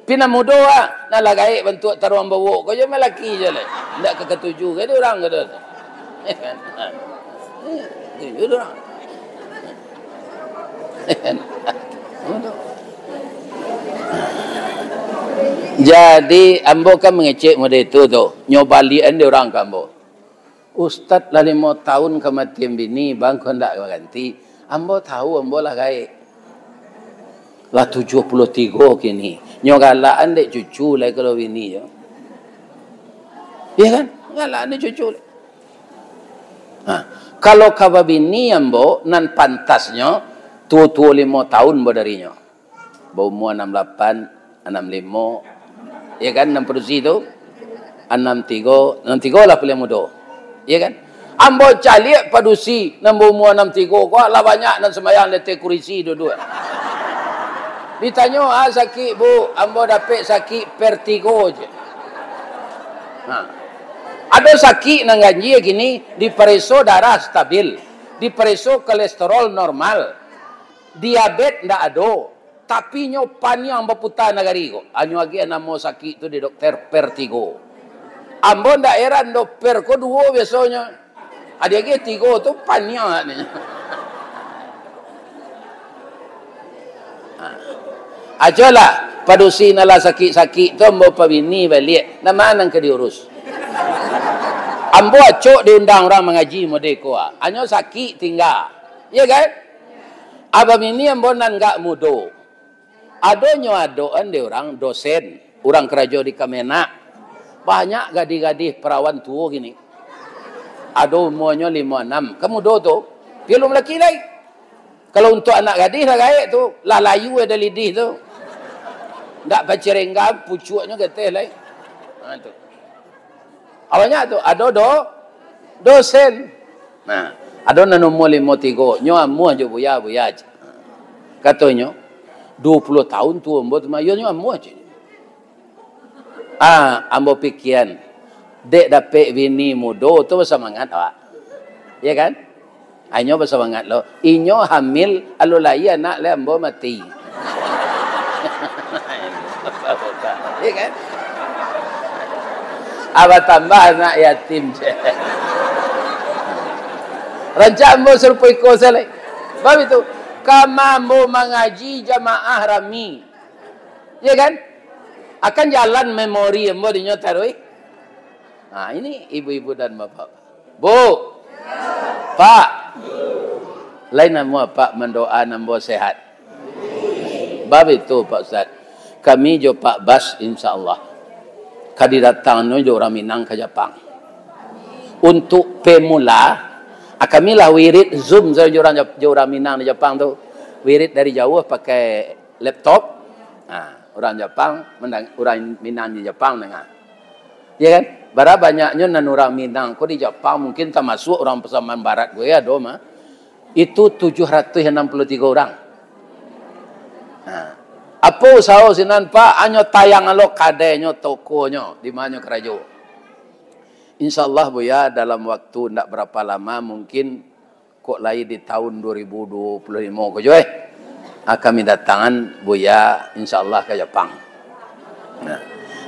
Pina mudo nak lagai bentuk taruang bawok ko je melaki je lah. Ndak ke ketujuh ke dia orang ke dia. Jadi ambo kan mengecek model itu tu, nyobalian dia orang kan ambo. Ustaz lah 5 tahun kematian bini, bang kau ndak ganti. Ambo tahu ambo lah gaik. Lah 73 kini. Nyogalaan dek cucu lah kalau bini je. Iya kan? Galaan dek cucu. Kalau kababini ambo nan pantasnya tua 5 tahun bo darinya. Bo umur 68, 65, ya kan 6 produksi tu. 63 lah paling muda. Ya kan? Ambo caliak padusi nambo umur 63 ko lah banyak nan sembayang letek kurisi dua-dua. Ditanya sakit bu, ambo dapat sakit vertigo je. Ada sakit nang ganji gini, diperiksa darah stabil, diperiksa kolesterol normal, diabetes ndak ada, tapi nyo panjang berputar negari ko. Anyo lagi namo sakit tu di dokter vertigo. Ambo ndak heran dokter ko dua biasanya. Ada lagi 3 tu panjang ni. Ajalah padusi nala sakit-sakit tu ambo pabini balik. Nama nang ke diurus. Ambo acok diundang orang mengaji modeko. Anyo sakit tinggal. Ya kan? Abang ini ambo nan gak mudo. Adonyo adoan de orang dosen, orang kerja di Kemenak. Banyak gadis-gadis perawan tua gini. Ado umurnya 56. Kamu do tu, belum laki lagi. Kalau untuk anak gadis lah gaik tu, lah layu ada lidih tu. Ndak pacerengga pucuknya getih lagi. Ha tu. Awalnya tu ada dosen. Nah, ada nan umur 53, nyo amuh je buya je. Katanya 20 tahun tu ambo tu mayo nyo amuh je. Ambo pikiran dek dapat bini muda tu bersemangat awak. Ya kan? Inyo bersemangat lo. Inyo hamil alu lai anak le ambo mati. Ya kan? Apa tambah anak yatim je. Rancak ambo serupa ikut selai. Sebab itu, kama ambo mengaji jamaah rami. Ya kan? Akan jalan memori ambo dinyotaroi. Ini ibu-ibu dan bapak. Bu. Pak. Lain nama Pak mendoa ambo sehat. Sebab itu Pak Ustaz. Kami jo Pak Bas insya-Allah. Kadi datang no jo orang Minang ke Jepang. Untuk pemula kami lah wirid Zoom jo orang Minang di Jepang tu. Wirid dari jauh pakai laptop. Orang Jepang orang Minang di Jepang dengar. Ya kan? Bara banyaknya nan orang Minang ko di Jepang mungkin termasuk orang Pasaman Barat gue ya doma. Itu 763 orang. Apa usaha sinan Pak anyo tayang alo kadenyo tokonyo di mana kerajo. Insyaallah Buya dalam waktu ndak berapa lama mungkin kok lain di tahun 2025 ko jo kami datangan Buya insyaallah ke Jepang.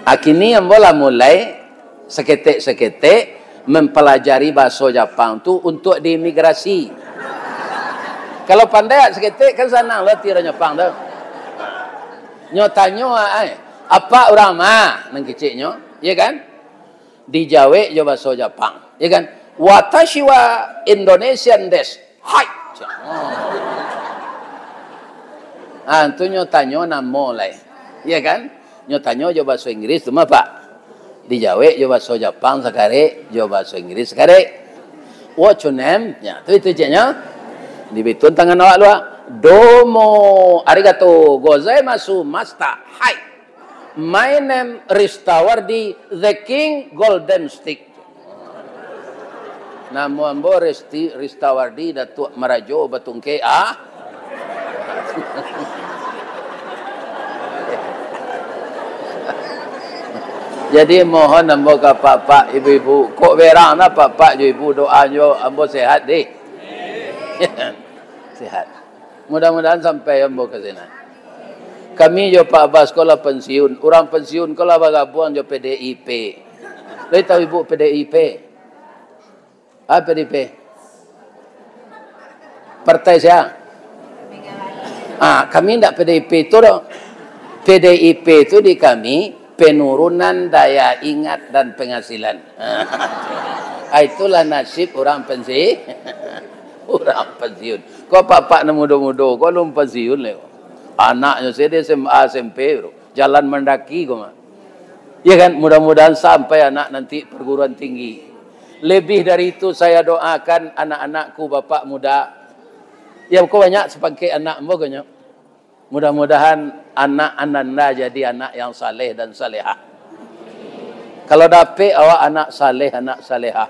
Kini ambola mulai seketik-seketik mempelajari bahasa Jepang tu untuk diimigrasi. Kalau pandai seketik kan senang lah tira Jepang tu. Nyo tanyo apa orang mah nang keciknya ya kan? Di Jawa yo bahasa Jepang, ya kan? Watashi wa Indonesian desu. Hai. Antu nyo tanyo namo lai. Ya kan? Nyo tanyo jo bahasa Inggris tu mah Pak. Di Jawa jo bahasa Jepang sakare, jo bahasa Inggris sakare. What's your name? Ya, tu itu nya. Dibitun tangan awak lu. Domo arigato gozaimasu master. Hai. My name Ristawardi the King Golden Stick. Namo ambo Ristawardi Datuk Marajo Batungke Jadi mohon ambo ke pak ibu-ibu, kok berang na pak ibu doa nyo ambo sehat deh. Sehat. Mudah-mudahan sampai ambo ke sana. Kami jo pak abah sekolah pensiun, orang pensiun kalau bagabuan jo PDIP. Lo tahu ibu PDIP? Apa PDIP? Partai saya. Kami tidak PDIP itu dong. PDIP itu di kami penurunan daya ingat dan penghasilan. Itulah nasib orang pensiun. Orang pensiun. Kau pak muda-muda, kau belum pensiun leh. Anaknya saya SMA SMP, bro. Jalan mendaki kau mah. Ya kan, mudah-mudahan sampai anak nanti perguruan tinggi. Lebih dari itu saya doakan anak-anakku bapak muda. Ya kau banyak sepakai anak mboknya. Mudah-mudahan anak ananda jadi anak yang saleh dan salehah. Kalau dapet awak anak saleh, anak salehah.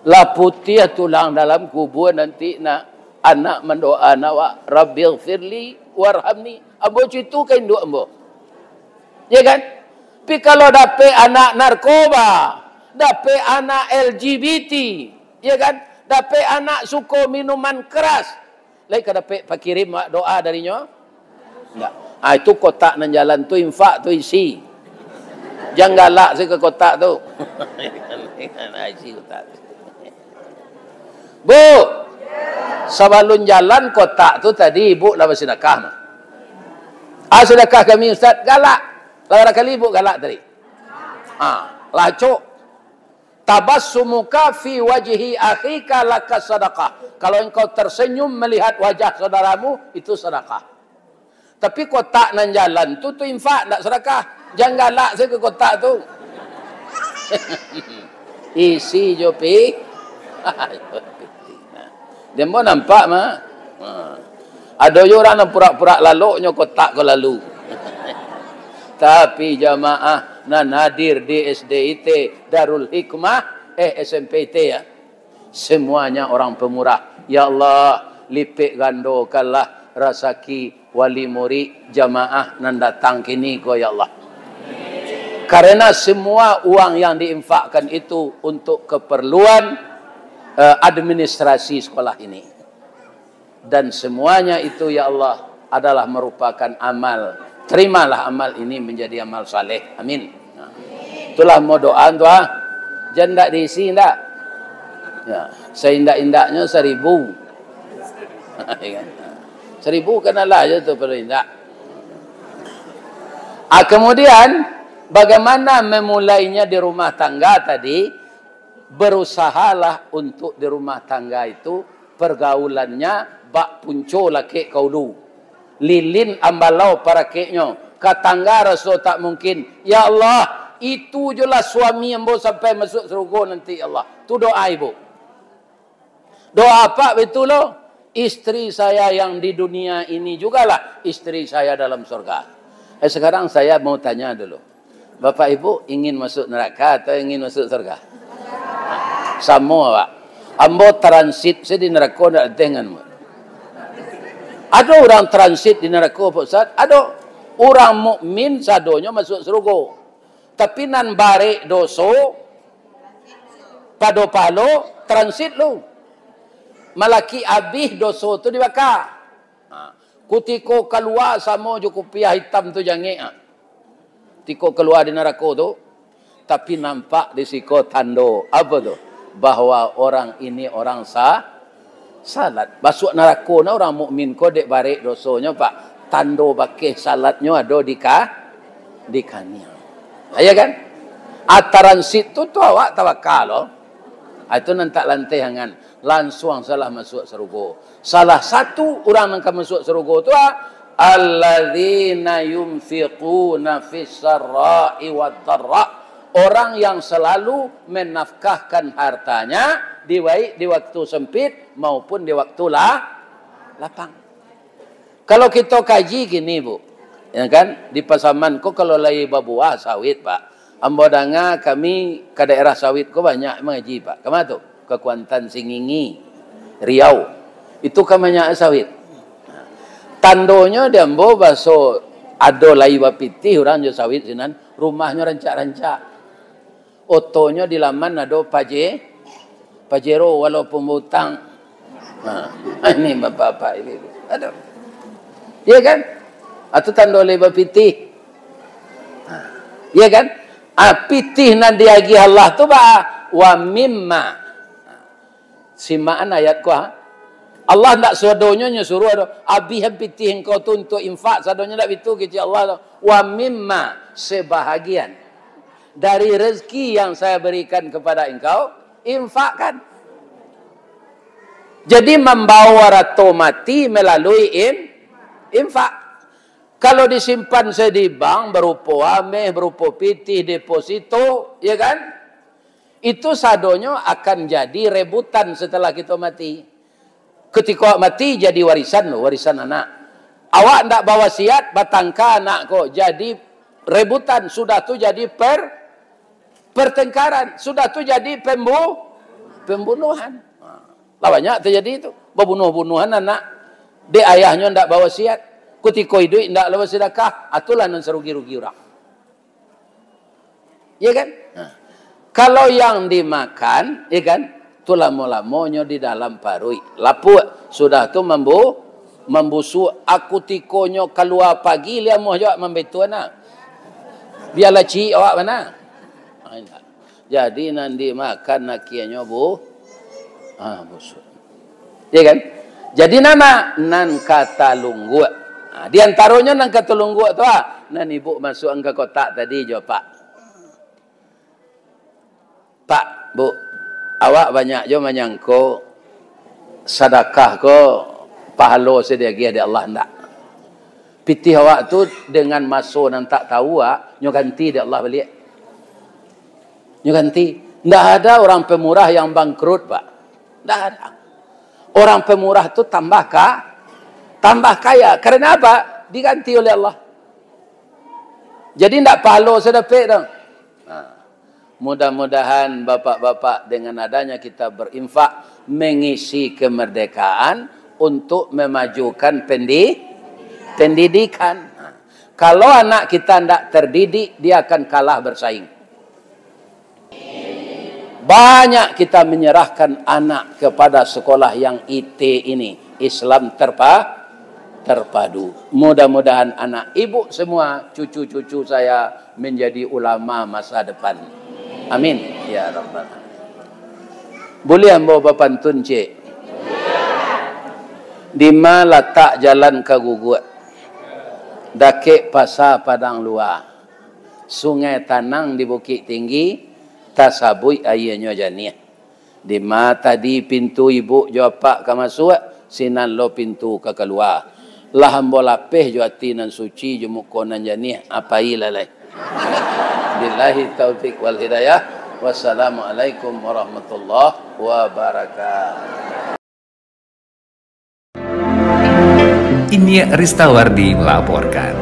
Lah putih tulang dalam kubur nanti nak anak mendoa awak, Rabbighfirli warhamni. Ambo itu kan doa ambo. Ya kan? Tapi kalau dapet anak narkoba, dapet anak LGBT, ya kan? Dapet anak suka minuman keras. Lain kalau dapet pakirim doa darinya? Enggak. Itu kotak nan jalan tu infak tu isi. Jangan galak saya ke kotak tu. Isi kotak. Bu. Sebelum jalan kotak tu tadi ibu dah bersedekah mah. Sedekah kami Ustaz galak. Lawan kali ibu galak tadi. Lacuk. Tabassumuka fi wajhi akhika laka sedekah. Kalau engkau tersenyum melihat wajah saudaramu itu sedekah. Tapi kotak nan jalan tu infak tak sedekah. Jangan galak saya ke kotak tu. Isi jopi. Dia mau nampak mah. Ada orang yang pura-pura laluknya kotak ke lalu. Tapi jamaah nan hadir di SDIT Darul Hikmah SMPT ya. Semuanya orang pemurah. Ya Allah, lipat gandokanlah rezeki wali murid jamaah nan datang kini ko ya Allah. Karena semua uang yang diinfakkan itu untuk keperluan administrasi sekolah ini. Dan semuanya itu ya Allah adalah merupakan amal. Terimalah amal ini menjadi amal saleh. Amin. Itulah mau doa tu Jangan tak diisi tak? Ya, seindak-indaknya 1000. 1000 kenalah aja tu perlu indak. Kemudian bagaimana memulainya di rumah tangga tadi? Berusahalah untuk di rumah tangga itu pergaulannya bak punco laki kau du. Lilin ambalau para keknya. Katangga rasa tak mungkin. Ya Allah, itu jelas suami ambo sampai masuk surga nanti Allah. Tu doa ibu. Doa apa betul lo? Istri saya yang di dunia ini jugalah istri saya dalam surga. Sekarang saya mau tanya dulu. Bapak Ibu ingin masuk neraka atau ingin masuk surga? Sama Pak. Ambo transit saya di neraka tidak denganmu. Ada orang transit di neraka Pak Ustaz? Ada. Orang mukmin sadonya masuk surga. Tapi nan bare doso pado-palo transit lu. Malaki abih doso tu dibakar. Kutiko keluar sama jo kopiah hitam tu jange. Tiko keluar di neraka tu. Tapi nampak di siko tando. Apa tu? Bahwa orang ini orang salat. Masuk neraka na orang mukmin ko dek barek dosonya Pak. Tando bakeh salatnya ada di kania. Ya kan? transit tu awak tawakal loh. Itu nanti lantehangan langsung salah masuk surga. Salah satu orang yang akan masuk surga tu alladzina yunfiquna fis sarra'i wad dharra. Orang yang selalu menafkahkan hartanya di waktu sempit maupun di waktu lapang. Kalau kita kaji gini Bu, ya kan, di pasaman ko kalau lagi babuah sawit Pak. Ambodanga kami ke daerah sawit ko banyak mengaji Pak. Kemana tu? Ke Kuantan Singingi, Riau. Itu kan banyak sawit. Tandonya dia ambo baso ado lai bapiti orang jo sawit sinan, rumahnya rancak-rancak. Otonya di laman ado pajero walaupun hutang. Ini bapak-bapak ini. Aduh. Iya kan? Atau tando lai bapiti. Iya kan? Pitih nan diagi Allah tu ba wa mimma. Simaan ayat ko Allah tak sadonya nyuruh ada abihan pitih engkau tu untuk infak sadonya tak itu kecil Allah tu. Wa mimma sebahagian dari rezeki yang saya berikan kepada engkau infakkan. Jadi membawa rato mati melalui infak. Kalau disimpan saya di bank berupa ameh, berupa pitih, deposito, ya kan? Itu sadonya akan jadi rebutan setelah kita mati. Ketika mati jadi warisan loh, warisan anak. Awak ndak bawa wasiat, batangka anak kok jadi rebutan, sudah tu jadi pertengkaran, sudah tu jadi pembunuhan. Lah banyak terjadi itu, pembunuhan anak. De ayahnya ndak bawa wasiat, ketika hidup ndak bawa sedekah, atulah nan serugi-rugi orang. Ya kan? Kalau yang dimakan, ya kan? Tu lamo-lamonyo di dalam parui. Lapu sudah tu membusu aku tikonyo keluar pagi dia mau jawab membetu anak. Biarlah ci awak mana. Jadi nanti makan nakianyo busuk. Ya kan? Jadi nama nan kata lunggu. Di antaranya nan kata lunggu tu nan ibu masuk angka kotak tadi jawab Pak. Pak, Bu, awak banyak jo menyangko sedekah ko pahala sedekah di Allah ndak. Pitih awak tu dengan masuk nan tak tahu nyo ganti di Allah balik. Nyo ganti. Ndak ada orang pemurah yang bangkrut, Pak. Ndak ada. Orang pemurah tu tambah kaya. Karena apa? Diganti oleh Allah. Jadi ndak pahala sedekah dah. Mudah-mudahan bapak-bapak dengan adanya kita berinfak mengisi kemerdekaan untuk memajukan pendidikan. Kalau anak kita tidak terdidik, dia akan kalah bersaing. Banyak kita menyerahkan anak kepada sekolah yang IT ini, Islam terpadu. Mudah-mudahan anak ibu semua, cucu-cucu saya menjadi ulama masa depan. Amin ya rabbal alamin. Boleh ambo bapantun cik? Di mana letak jalan ke gugut? Dakik pasar padang luar. Sungai Tanang di Bukit Tinggi, tasabui airnya janiah. Di mana tadi pintu ibu jawab Pak ke masuk, sinan lo pintu ke keluar. Lah ambo lapeh jawati nan suci jumukonan janiah apa ilalai. Billahi taufiq wal hidayah. Wassalamualaikum warahmatullahi wabarakatuh. Ini Ristawardi melaporkan.